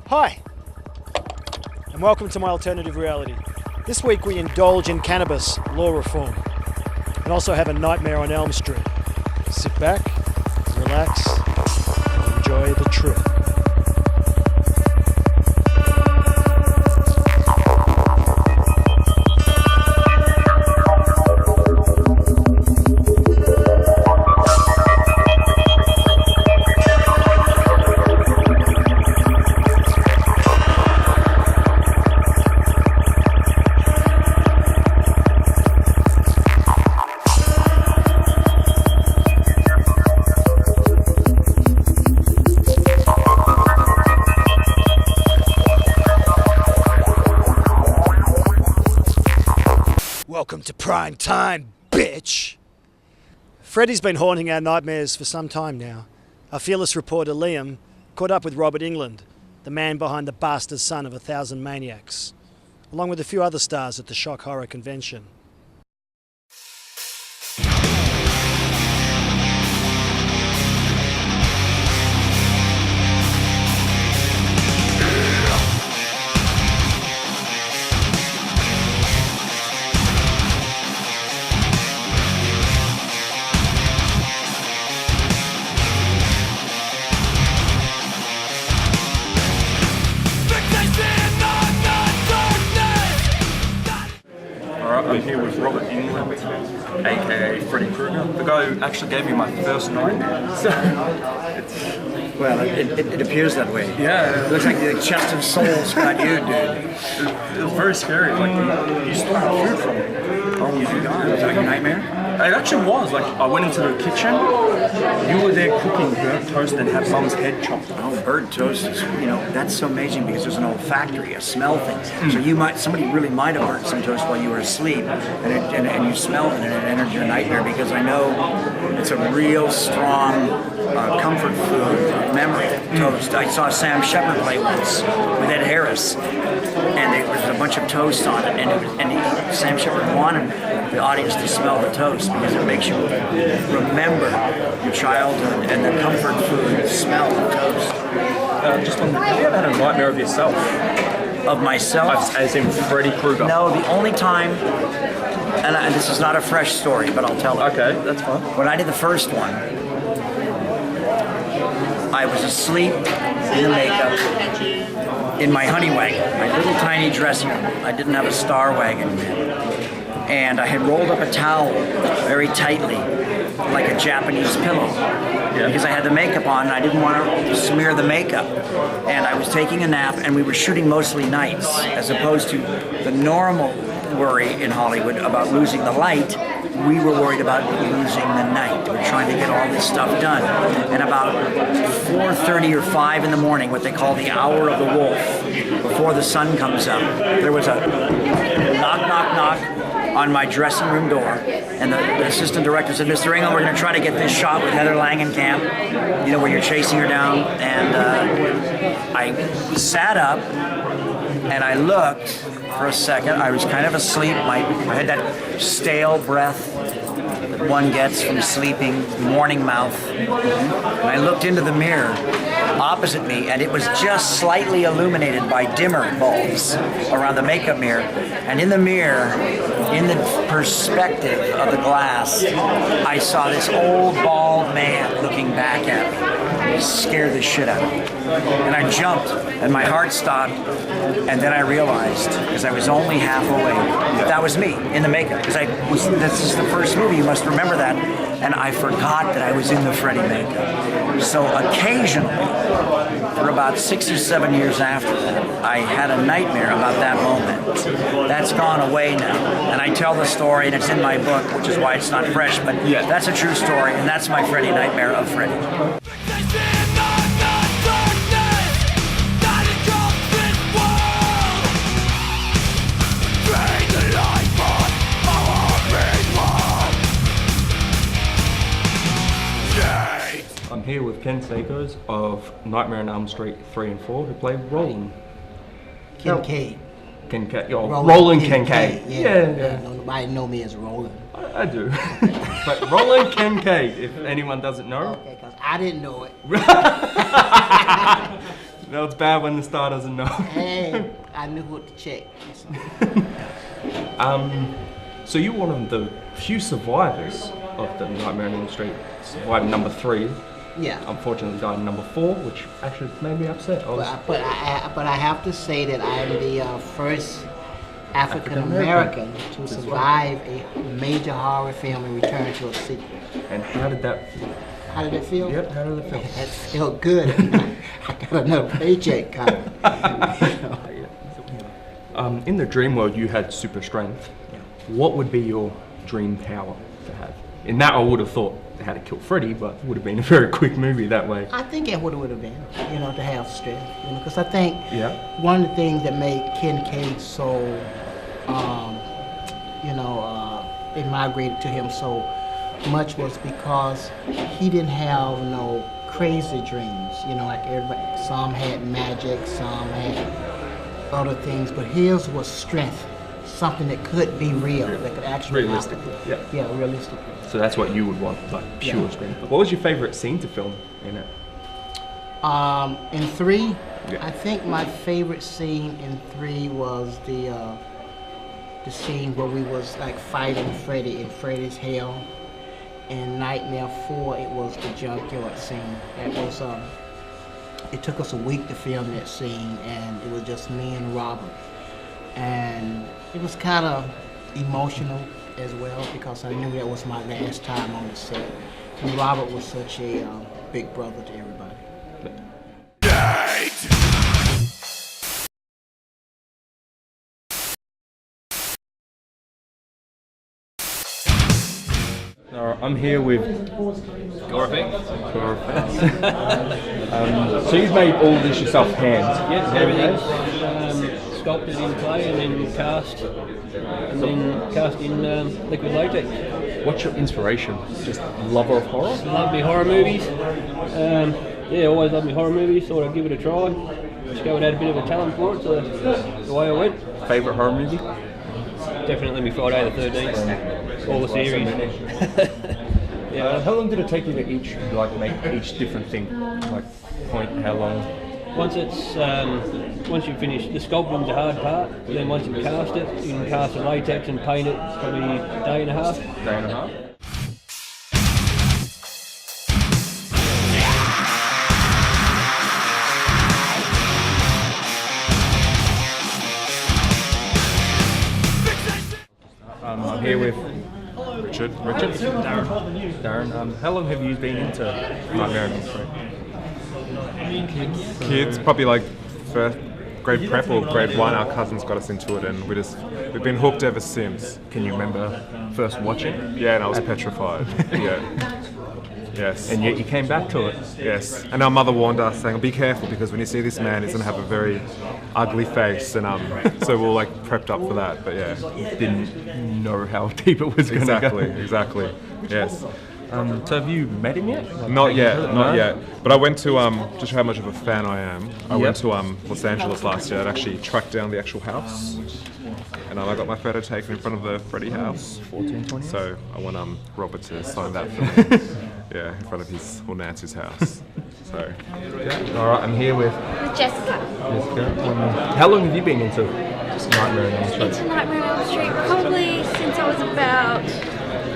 Hi, and welcome to my alternative reality. This week we indulge in cannabis law reform and also have a nightmare on Elm Street. Sit back, relax, and enjoy the trip. Welcome to prime time, bitch! Freddie's been haunting our nightmares for some time now. Our fearless reporter Liam caught up with Robert England, the man behind the bastard son of 1,000 maniacs, along with a few other stars at the Shock Horror Convention. I'm here with Robert England, aka Freddy Krueger, the guy who actually gave me my first nightmare. So, well, it appears that way. Yeah. It looks like the chest of souls got you, dude. It was very scary. Like, you stole my food from me. Oh my God, was that your nightmare? It actually was. Like, I went into the kitchen, you were there cooking burnt toast and had mum's head chopped off. Oh, burnt toast is, that's so amazing because there's an olfactory, a smell thing. So somebody really might have burnt some toast while you were asleep, and you smelled it and it entered your nightmare, because I know it's a real strong comfort food memory, toast. I saw Sam Shepard play once with Ed Harris, and there was a bunch of toast on it, and Sam Shepard wanted the audience to smell the toast because it makes you remember your childhood and the comfort food smell of toast. Just wondering, have you ever had a nightmare of yourself? Of myself? As in Freddy Krueger? No, the only time, and this is not a fresh story, but I'll tell it. Okay, that's fine. When I did the first one, I was asleep in the makeup in my honey wagon, my little tiny dressing room. I didn't have a star wagon. And I had rolled up a towel very tightly, like a Japanese pillow, because I had the makeup on and I didn't want to smear the makeup. And I was taking a nap, and we were shooting mostly nights, as opposed to the normal worry in Hollywood about losing the light. We were worried about losing the night. We're trying to get all this stuff done. And about 4:30 or 5 in the morning, what they call the hour of the wolf, before the sun comes up, there was a knock, knock, knock on my dressing room door, and the assistant director said, "Mr. England, we're going to try to get this shot with Heather Langenkamp, where you're chasing her down." And I sat up, and I looked for a second. I was kind of asleep. I had that stale breath that one gets from sleeping, morning mouth. And I looked into the mirror opposite me, and it was just slightly illuminated by dimmer bulbs around the makeup mirror. And in the mirror, in the perspective of the glass, I saw this old bald man looking back at me. scared the shit out of me. And I jumped, and my heart stopped, and then I realized, because I was only half awake, that was me in the makeup. Because this is the first movie, you must remember that. And I forgot that I was in the Freddy makeup. So occasionally, for about 6 or 7 years after that, I had a nightmare about that moment. That's gone away now. And I tell the story, and it's in my book, which is why it's not fresh, but yeah, that's a true story, and that's my Freddy nightmare of Freddy. I'm here with Ken Sakos of Nightmare on Elm Street 3 and 4, who played Roland. Kincaid. Kincaid. Oh, Roland Kincaid. Yeah. Nobody know me as Roland. I do. But Roland Kincaid, if anyone doesn't know. Okay, because I didn't know it. No, it's bad when the star doesn't know. Hey, I knew what to check. So you're one of the few survivors of the Nightmare on Elm Street, surviving number 3. Yeah. Unfortunately died in number 4, which actually made me upset. But I have to say that I am the first African American to survive a major horror film and return to a sequel. And how did that feel? Yep, how did it feel? It felt good. I got another paycheck coming. In the dream world, you had super strength. Yeah. What would be your dream power to have? In that, I would have thought how to kill Freddy, but it would have been a very quick movie that way. I think it would have been, to have strength, because I think one of the things that made Kincaid so, they migrated to him so much was because he didn't have no crazy dreams, like everybody. Some had magic, some had other things, but his was strength, something that could be real, that could actually realistically, happen. Yeah, realistically. So that's what you would want, like pure strength. What was your favorite scene to film in it? In 3, I think my favorite scene in 3 was the scene where we was like fighting Freddy in Freddy's Hell. In Nightmare 4, it was the junkyard scene. That was it took us a week to film that scene, and it was just me and Robert. And it was kind of emotional as well, because I knew that was my last time on the set. And Robert was such a big brother to everybody. I'm here with Gorfing. So you've made all this yourself, hands? Yes, everything's sculpted in clay and then cast in liquid latex. What's your inspiration? Just lover of horror? Love me horror movies. Always loved me horror movies. Thought I'd give it a try. Discovered I had a bit of a talent for it, so that's the way I went. Favourite horror movie? Definitely me Friday the 13th. All the series. How long did it take you to make each different thing? Like point, how long? Once you finish, the sculpting's a hard part, but then once you cast it, you can cast the latex and paint it probably a day and a half. Day and a half? I'm here with Richard. Darren. How long have you been into Nightmare on Elm Street? Kids, probably like first grade prep or grade 1. Our cousins got us into it, and we've been hooked ever since. Can you remember first watching? Yeah, and I was petrified. Yeah. Yes. And yet you came back to it. Yes. And our mother warned us, saying, "Be careful, because when you see this man, he's gonna have a very ugly face." And so we were prepped up for that. But yeah, Didn't know how deep it was going to go. Exactly. Yes. So have you met him yet? Not yet. But I went to to show how much of a fan I am. I went to Los Angeles last year and actually tracked down the actual house. And I got my photo taken in front of the Freddy house. 1420. So I want Robert to sign that for me. Yeah, in front of his or Nancy's house. So All right, I'm here with Jessica. how long have you been into Nightmare on Elm Street? Into Nightmare on Elm Street probably since I was about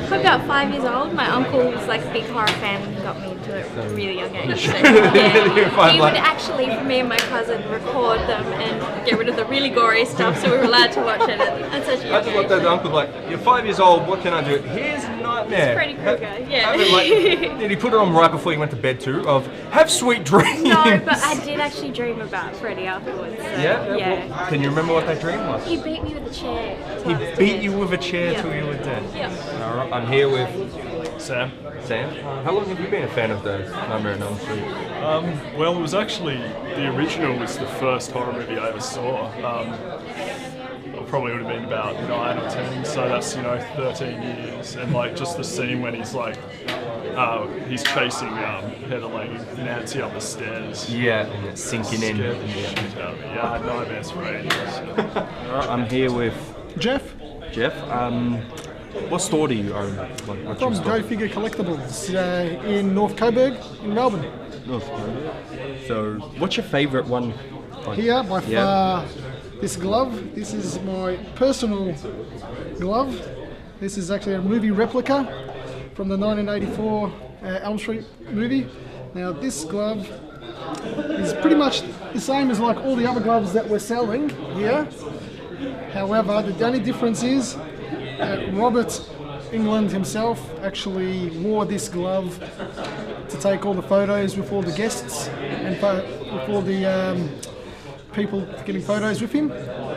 Probably about 5 years old. My uncle was like a big horror fan and got me into it at a really young age. So, yeah. He would actually, for me and my cousin, record them and get rid of the really gory stuff so we were allowed to watch it at such a young I just looked at the uncle like, you're 5 years old, what can I do? Here's Nightmare. Freddy Krueger, yeah. Did he put it on right before he went to bed too? Of, have sweet dreams. No, but I did actually dream about Freddy afterwards. So, yeah. Well, can you remember what that dream was? He beat me with a chair. He beat you with a chair till you were dead. Yeah. All right, I'm here with Sam. Sam, how long have you been a fan of the Nightmare on Elm Street? Well, it was actually, the original was the first horror movie I ever saw. I probably would have been about 9 or 10, so that's 13 years. And like just the scene when he's like, he's chasing Heather Lane and Nancy up the stairs. Yeah, and it's sinking in. Scared the shit out of me. Yeah, I had nightmares for ages. Alright, I'm here with Jeff Jeff. What store do you own? What's your from store? Go Figure Collectibles in North Coburg in Melbourne. North Korea. So, what's your favourite one? Here, by far, this glove. This is my personal glove. This is actually a movie replica from the 1984 Elm Street movie. Now, this glove is pretty much the same as like all the other gloves that we're selling here. However, the only difference is Robert England himself actually wore this glove to take all the photos with all the guests and with all the people getting photos with him.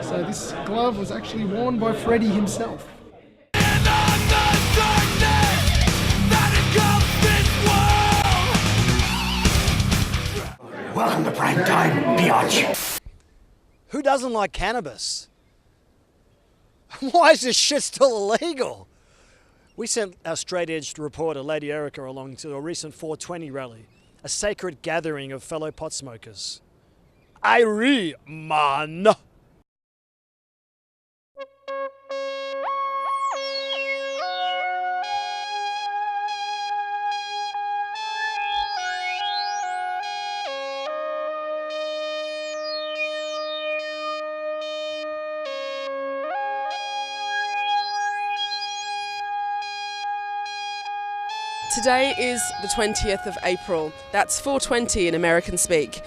So this glove was actually worn by Freddy himself. Welcome to prime time, biatch. Who doesn't like cannabis? Why is this shit still illegal? We sent our straight-edged reporter, Lady Erica, along to a recent 420 rally, a sacred gathering of fellow pot smokers. Irie, man! Today is the 20th of April. That's 420 in American speak.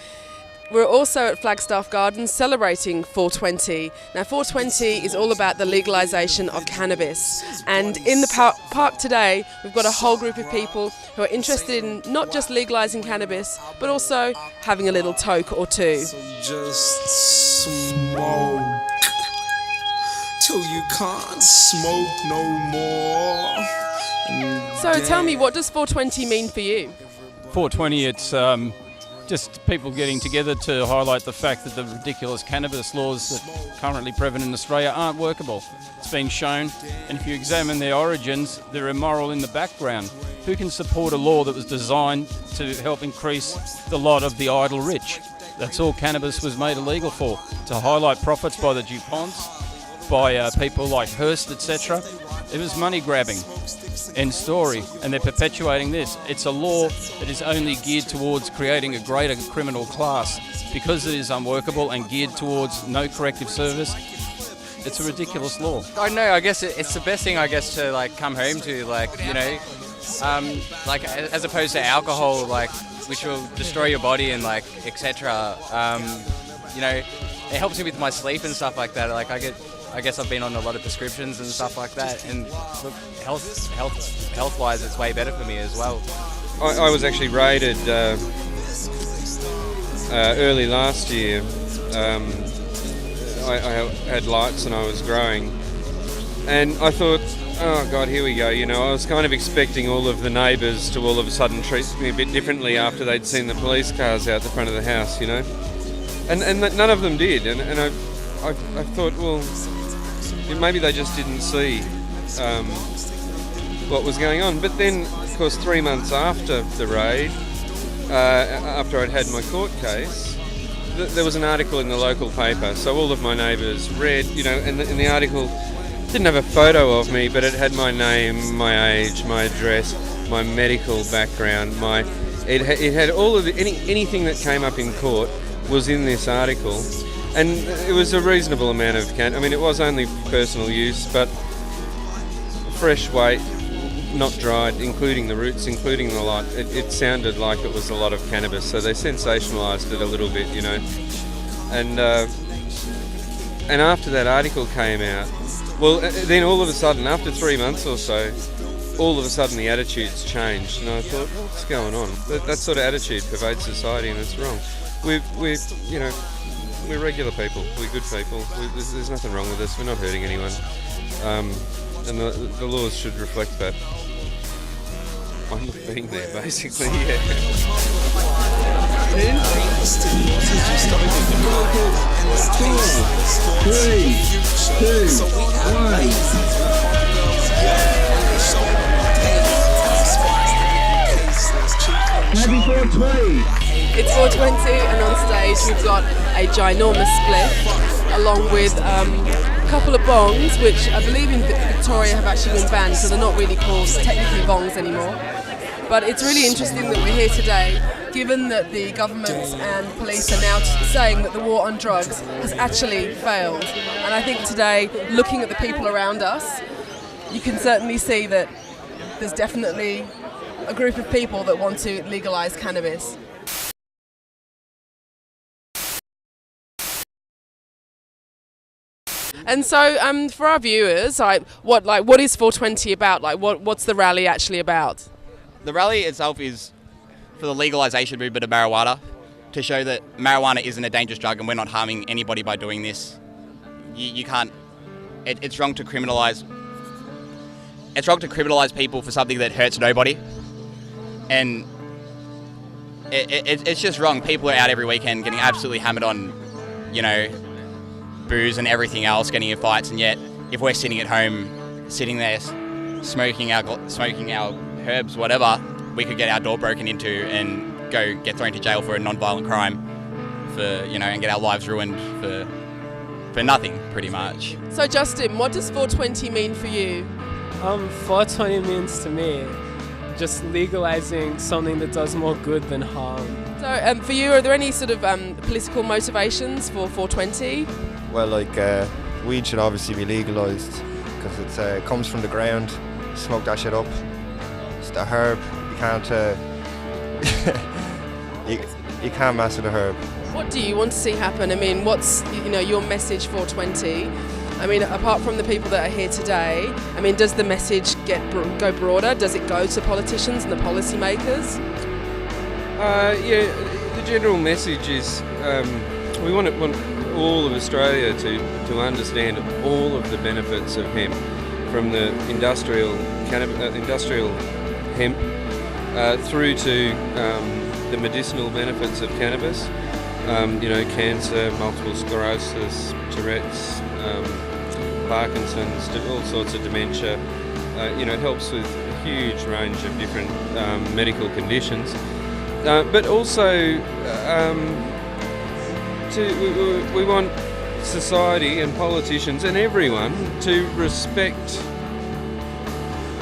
We're also at Flagstaff Gardens celebrating 420. Now 420 is all about the legalisation of cannabis. And in the park today, we've got a whole group of people who are interested in not just legalising cannabis, but also having a little toke or two. So just smoke till you can't smoke no more. So tell me, what does 420 mean for you? 420, it's just people getting together to highlight the fact that the ridiculous cannabis laws that are currently prevalent in Australia aren't workable. It's been shown, and if you examine their origins, they're immoral in the background. Who can support a law that was designed to help increase the lot of the idle rich? That's all cannabis was made illegal for, to highlight profits by the DuPonts, by people like Hearst, etc. It was money grabbing. End story. And they're perpetuating this. It's a law that is only geared towards creating a greater criminal class. Because it is unworkable and geared towards no corrective service, it's a ridiculous law. I don't know, I guess it's the best thing, I guess, to like come home to, like, you know, like as opposed to alcohol, like, which will destroy your body and like, etc. You know, it helps me with my sleep and stuff like that. Like I guess I've been on a lot of prescriptions and stuff like that, and look, health-wise, it's way better for me as well. I was actually raided early last year. I had lights and I was growing, and I thought, oh God, here we go. You know, I was kind of expecting all of the neighbours to all of a sudden treat me a bit differently after they'd seen the police cars out the front of the house, you know, and none of them did, and I thought, well, maybe they just didn't see what was going on. But then, of course, 3 months after the raid, after I'd had my court case, there was an article in the local paper. So all of my neighbours read, you know, and the article didn't have a photo of me, but it had my name, my age, my address, my medical background, it had all of anything that came up in court was in this article. And it was a reasonable amount of cannabis. I mean, it was only personal use, but fresh weight not dried, including the roots, including the lot. It sounded like it was a lot of cannabis, so they sensationalised it a little bit, you know. And after that article came out, well, then all of a sudden, after 3 months or so, all of a sudden the attitudes changed, and I thought, what's going on? That sort of attitude pervades society, and it's wrong. We're regular people. We're good people. There's nothing wrong with us. We're not hurting anyone, and the laws should reflect that. I'm not being there, basically. Yeah. It's 420, and on stage we've got a ginormous split along with a couple of bongs, which I believe in Victoria have actually been banned, so they're not really called technically bongs anymore. But it's really interesting that we're here today, given that the government and police are now saying that the war on drugs has actually failed. And I think today, looking at the people around us, you can certainly see that there's definitely a group of people that want to legalise cannabis. And so, for our viewers, what is 420 about? What's the rally actually about? The rally itself is for the legalisation movement of marijuana, to show that marijuana isn't a dangerous drug and we're not harming anybody by doing this. You can't. It's wrong to criminalise. It's wrong to criminalise people for something that hurts nobody, and it's just wrong. People are out every weekend getting absolutely hammered on, you know, booze and everything else, getting in fights, and yet if we're sitting at home, sitting there smoking our herbs, whatever, we could get our door broken into and get thrown to jail for a non-violent crime, and get our lives ruined for nothing, pretty much. So Justin, what does 420 mean for you? 420 means to me just legalizing something that does more good than harm. So for you, are there any sort of political motivations for 420? Well, weed should obviously be legalised because it comes from the ground. Smoke that shit up. It's the herb. You can't you can't mess with the herb. What do you want to see happen? I mean, what's your message for 420? I mean, apart from the people that are here today, I mean, does the message go broader? Does it go to politicians and the policymakers? The general message is we want all of Australia to understand all of the benefits of hemp, from the industrial hemp through to the medicinal benefits of cannabis. Cancer, multiple sclerosis, Tourette's, Parkinson's, all sorts of dementia. It helps with a huge range of different medical conditions. But also, we want society and politicians and everyone to respect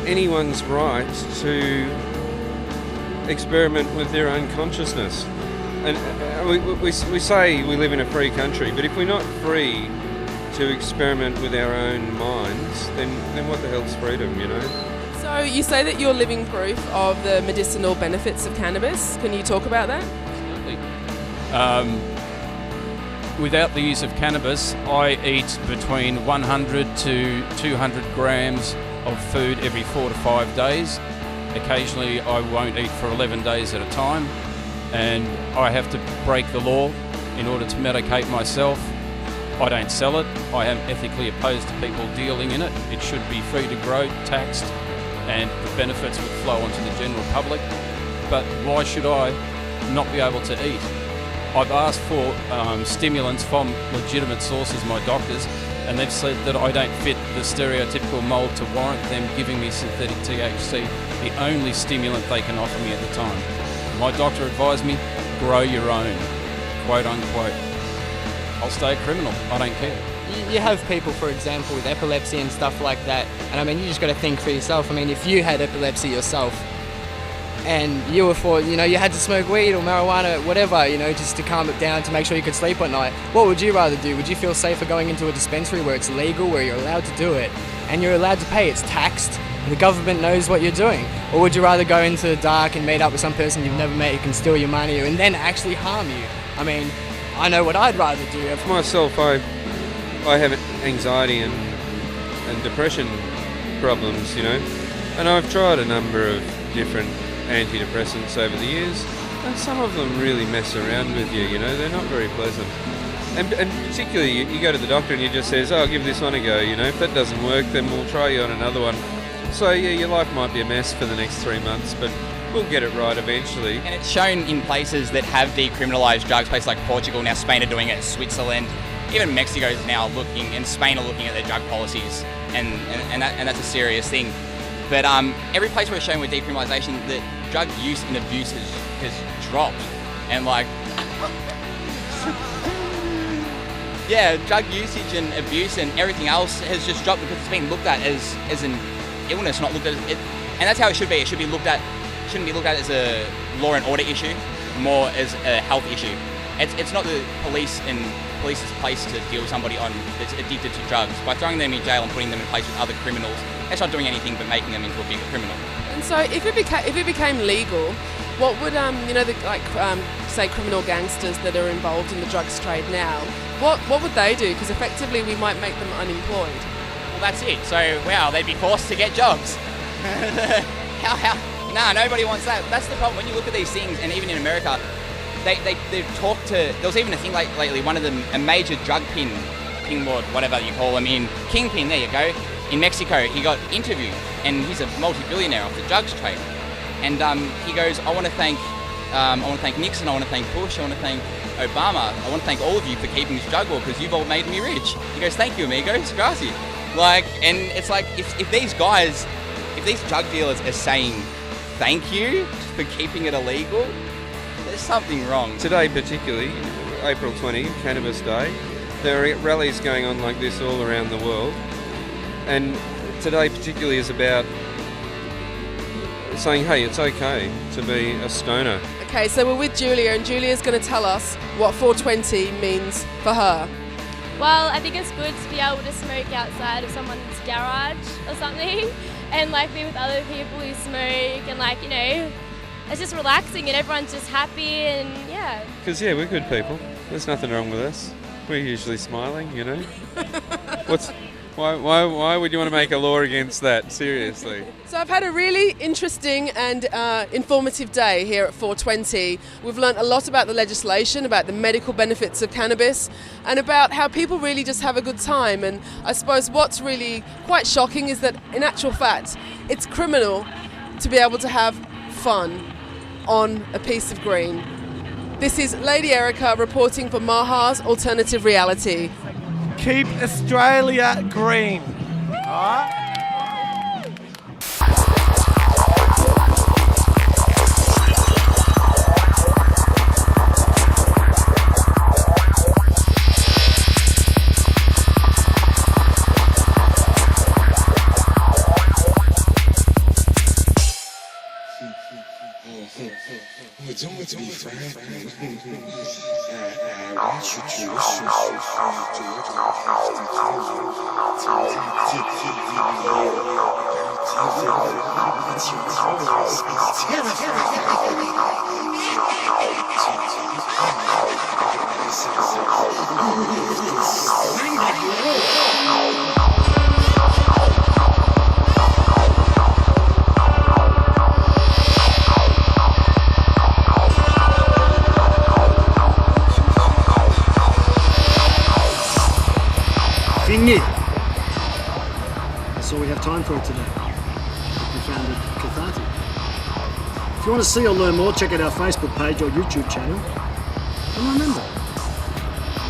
anyone's right to experiment with their own consciousness. And we say we live in a free country, but if we're not free to experiment with our own minds, then what the hell's freedom, So you say that you're living proof of the medicinal benefits of cannabis. Can you talk about that? Absolutely. Without the use of cannabis, I eat between 100 to 200 grams of food every 4 to 5 days. Occasionally I won't eat for 11 days at a time, and I have to break the law in order to medicate myself. I don't sell it. I am ethically opposed to people dealing in it. It should be free to grow, taxed, and the benefits would flow onto the general public. But why should I not be able to eat? I've asked for stimulants from legitimate sources, my doctors, and they've said that I don't fit the stereotypical mould to warrant them giving me synthetic THC, the only stimulant they can offer me at the time. My doctor advised me, grow your own, quote unquote. I'll stay a criminal, I don't care. You have people, for example, with epilepsy and stuff like that, and I mean, you just got to think for yourself. I mean, if you had epilepsy yourself, and you were you had to smoke weed or marijuana, whatever, just to calm it down, to make sure you could sleep at night, what would you rather do? Would you feel safer going into a dispensary where it's legal, where you're allowed to do it, and you're allowed to pay? It's taxed, The government knows what you're doing. Or would you rather go into the dark and meet up with some person you've never met who can steal your money and then actually harm you? I mean, I know what I'd rather do. For myself, I have anxiety and depression problems, you know, and I've tried a number of different antidepressants over the years, and some of them really mess around with you, you know, they're not very pleasant. And particularly, you go to the doctor and he just says, oh, give this one a go, you know, if that doesn't work, then we'll try you on another one. So yeah, your life might be a mess for the next 3 months, but we'll get it right eventually. And it's shown in places that have decriminalised drugs, places like Portugal, now Spain are doing it, Switzerland, even Mexico is now looking, and Spain are looking at their drug policies, and that's a serious thing. But every place where it's shown with decriminalisation, that drug use and abuse has dropped, and like, yeah, drug usage and abuse and everything else has just dropped because it's been looked at as an illness, not looked at as, and that's how it should be. It should be looked at, shouldn't be looked at as a law and order issue, more as a health issue. It's not the police's place to deal with somebody that's addicted to drugs. By throwing them in jail and putting them in place with other criminals, that's not doing anything but making them into a bigger criminal. And so, if it became legal, what would say criminal gangsters that are involved in the drugs trade now? What would they do? Because effectively, we might make them unemployed. Well, that's it. So, wow, they'd be forced to get jobs. Nah, nobody wants that. That's the problem. When you look at these things, and even in America, they talk to. There was even a thing like lately. One of them, a major drug pin lord, whatever you call him, in kingpin. There you go. In Mexico, he got interviewed, and he's a multi-billionaire off the drugs trade. And he goes, I want to thank Nixon. I want to thank Bush. I want to thank Obama. I want to thank all of you for keeping this drug war because you've all made me rich. He goes, thank you, amigos, gracias. Like, and it's like if these drug dealers are saying thank you for keeping it illegal, there's something wrong. Today particularly, April 20, Cannabis Day, there are rallies going on like this all around the world. And today particularly is about saying, hey, it's okay to be a stoner. Okay, so we're with Julia, and Julia's going to tell us what 420 means for her. Well, I think it's good to be able to smoke outside of someone's garage or something, and like be with other people who smoke, and like, you know, it's just relaxing and everyone's just happy, and yeah. Because yeah, we're good people. There's nothing wrong with us. We're usually smiling, you know. Why would you want to make a law against that? Seriously. So I've had a really interesting and informative day here at 420. We've learnt a lot about the legislation, about the medical benefits of cannabis, and about how people really just have a good time. And I suppose what's really quite shocking is that in actual fact, it's criminal to be able to have fun on a piece of green. This is Lady Erica reporting for Maha's Alternative Reality. Keep Australia green. All right? Fini. That's all we have time for today. We found it cathartic. If you want to see or learn more, check out our Facebook page or YouTube channel. And remember,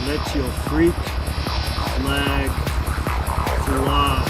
let your freak flag fly.